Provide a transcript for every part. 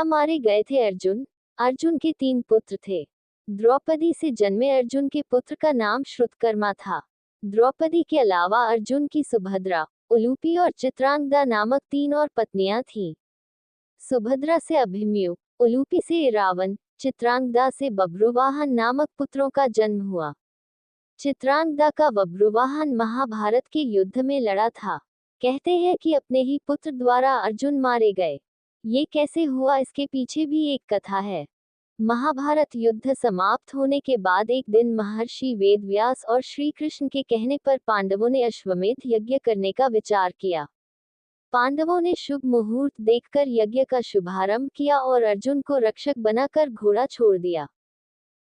क्या मारे गए थे अर्जुन? अर्जुन के 3 पुत्र थे। द्रौपदी से जन्मे अर्जुन के पुत्र का नाम श्रुतकर्मा था। द्रौपदी के अलावा अर्जुन की सुभद्रा, उलूपी और चित्रांगदा नामक 3 और पत्नियां थीं। सुभद्रा से अभिमन्यु, उलूपी से इरावन, चित्रांगदा से बब्रुवाहन नामक पुत्रों का जन्म हुआ। चित्रांगदा का बब्रुवाहन महाभारत के युद्ध में लड़ा था। कहते हैं कि अपने ही पुत्र द्वारा अर्जुन मारे गए। ये कैसे हुआ, इसके पीछे भी एक कथा है। महाभारत युद्ध समाप्त होने के बाद एक दिन महर्षि वेदव्यास और श्री कृष्ण के कहने पर पांडवों ने अश्वमेध यज्ञ करने का विचार किया। पांडवों ने शुभ मुहूर्त देखकर यज्ञ का शुभारंभ किया और अर्जुन को रक्षक बनाकर घोड़ा छोड़ दिया।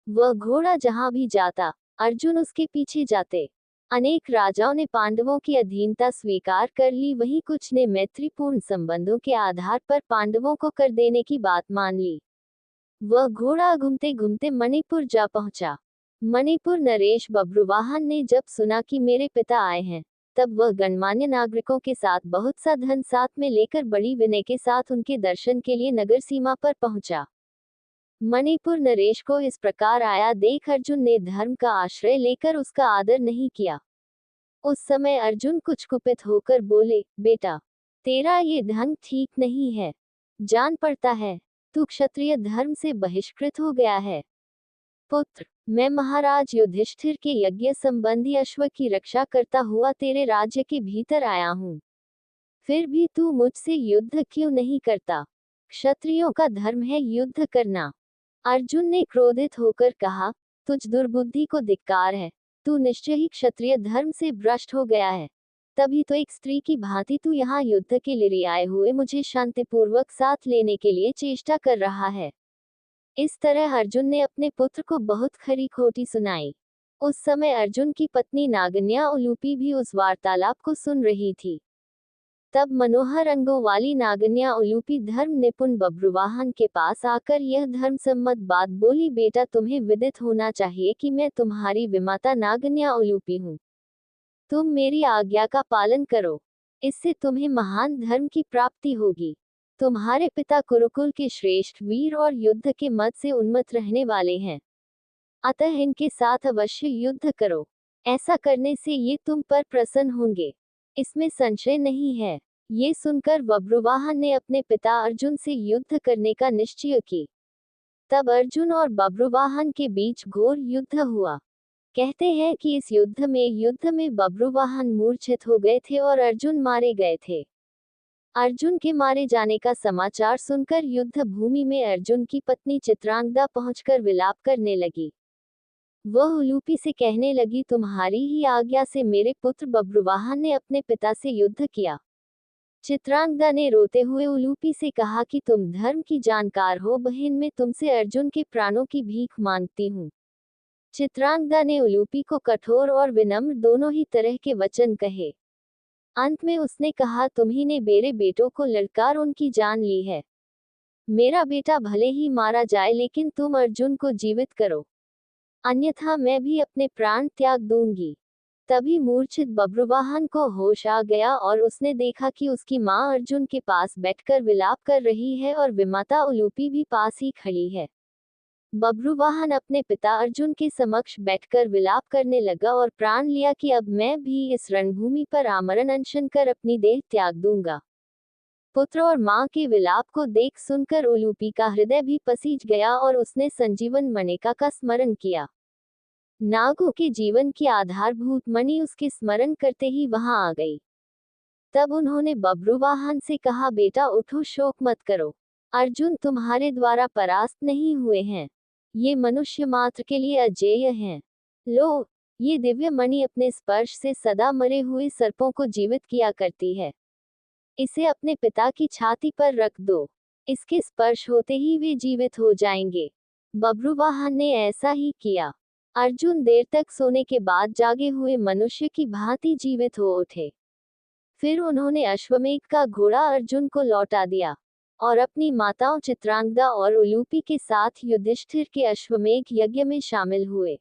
वह घोड़ा जहां भी जाता, अर्जुन उसके पीछे जाते। अनेक राजाओं ने पांडवों की अधीनता स्वीकार कर ली, वहीं कुछ ने मैत्रीपूर्ण संबंधों के आधार पर पांडवों को कर देने की बात मान ली। वह घोड़ा घूमते घूमते मणिपुर जा पहुंचा। मणिपुर नरेश बब्रुवाहन ने जब सुना कि मेरे पिता आए हैं, तब वह गणमान्य नागरिकों के साथ बहुत सा धन साथ में लेकर बड़ी विनय के साथ उनके दर्शन के लिए नगर सीमा पर पहुंचा। मणिपुर नरेश को इस प्रकार आया देख अर्जुन ने धर्म का आश्रय लेकर उसका आदर नहीं किया। उस समय अर्जुन कुछ कुपित होकर बोले, बेटा, तेरा ये ढंग ठीक नहीं है। जान पड़ता है तू क्षत्रिय धर्म से बहिष्कृत हो गया है। पुत्र, मैं महाराज युधिष्ठिर के यज्ञ संबंधी अश्व की रक्षा करता हुआ तेरे राज्य के भीतर आया हूँ। फिर भी तू मुझसे युद्ध क्यों नहीं करता? क्षत्रियों का धर्म है युद्ध करना। अर्जुन ने क्रोधित होकर कहा, तुझ दुर्बुद्धि को धिक्कार है। तू निश्चय ही क्षत्रिय धर्म से भ्रष्ट हो गया है। तभी तो एक स्त्री की भांति तू यहाँ युद्ध के लिए आए हुए मुझे शांतिपूर्वक साथ लेने के लिए चेष्टा कर रहा है। इस तरह अर्जुन ने अपने पुत्र को बहुत खरी खोटी सुनाई। उस समय अर्जुन की पत्नी नागन्या उलूपी भी उस वार्तालाप को सुन रही थी। तब मनोहर अंगों वाली नागन्या उलूपी धर्म निपुण बब्रुवाहन के पास आकर यह धर्म सम्मत बात बोली, बेटा, तुम्हें विदित होना चाहिए कि मैं तुम्हारी विमाता नागन्या उलूपी हूँ। तुम मेरी आज्ञा का पालन करो, इससे तुम्हें महान धर्म की प्राप्ति होगी। तुम्हारे पिता कुरुकुल के श्रेष्ठ वीर और युद्ध के मत से उन्मत्त रहने वाले हैं, अतः इनके साथ अवश्य युद्ध करो। ऐसा करने से ये तुम पर प्रसन्न होंगे, इसमें संशय नहीं है। ये सुनकर बब्रुवाहन ने अपने पिता अर्जुन से युद्ध करने का निश्चय की। तब अर्जुन और बब्रुवाहन के बीच घोर युद्ध हुआ। कहते हैं कि इस युद्ध में बब्रुवाहन मूर्छित हो गए थे और अर्जुन मारे गए थे। अर्जुन के मारे जाने का समाचार सुनकर युद्ध भूमि में अर्जुन की पत्नी चित्रांगदा पहुंचकर विलाप करने लगी। वह उलूपी से कहने लगी, तुम्हारी ही आज्ञा से मेरे पुत्र बब्रुवाहन ने अपने पिता से युद्ध किया। चित्रांगदा ने रोते हुए उलूपी से कहा कि तुम धर्म की जानकार हो बहन, मैं तुमसे अर्जुन के प्राणों की भीख मांगती हूँ। चित्रांगदा ने उलूपी को कठोर और विनम्र दोनों ही तरह के वचन कहे। अंत में उसने कहा, तुम्ही ने मेरे बेटों को ललकार उनकी जान ली है। मेरा बेटा भले ही मारा जाए लेकिन तुम अर्जुन को जीवित करो, अन्यथा मैं भी अपने प्राण त्याग दूंगी। तभी मूर्छित बब्रुवाहन को होश आ गया और उसने देखा कि उसकी मां अर्जुन के पास बैठकर विलाप कर रही है और विमाता उलूपी भी पास ही खड़ी है। बब्रुवाहन अपने पिता अर्जुन के समक्ष बैठकर विलाप करने लगा और प्राण लिया कि अब मैं भी इस रणभूमि पर आमरण अनशन कर अपनी देह त्याग दूंगा। पुत्र और मां के विलाप को देख सुनकर उलूपी का हृदय भी पसीज गया और उसने संजीवन मणिका का स्मरण किया। नागों के जीवन की आधारभूत मणि उसके स्मरण करते ही वहां आ गई। तब उन्होंने बब्रुवाहन से कहा, बेटा उठो, शोक मत करो। अर्जुन तुम्हारे द्वारा परास्त नहीं हुए हैं। ये मनुष्य मात्र के लिए अजेय हैं। लो, ये दिव्य मणि अपने स्पर्श से सदा मरे हुए सर्पों को जीवित किया करती है। इसे अपने पिता की छाती पर रख दो, इसके स्पर्श होते ही वे जीवित हो जाएंगे। बब्रुवाहन ने ऐसा ही किया। अर्जुन देर तक सोने के बाद जागे हुए मनुष्य की भांति जीवित हो उठे। फिर उन्होंने अश्वमेध का घोड़ा अर्जुन को लौटा दिया और अपनी माताओं चित्रांगदा और उलूपी के साथ युधिष्ठिर के अश्वमेध यज्ञ में शामिल हुए।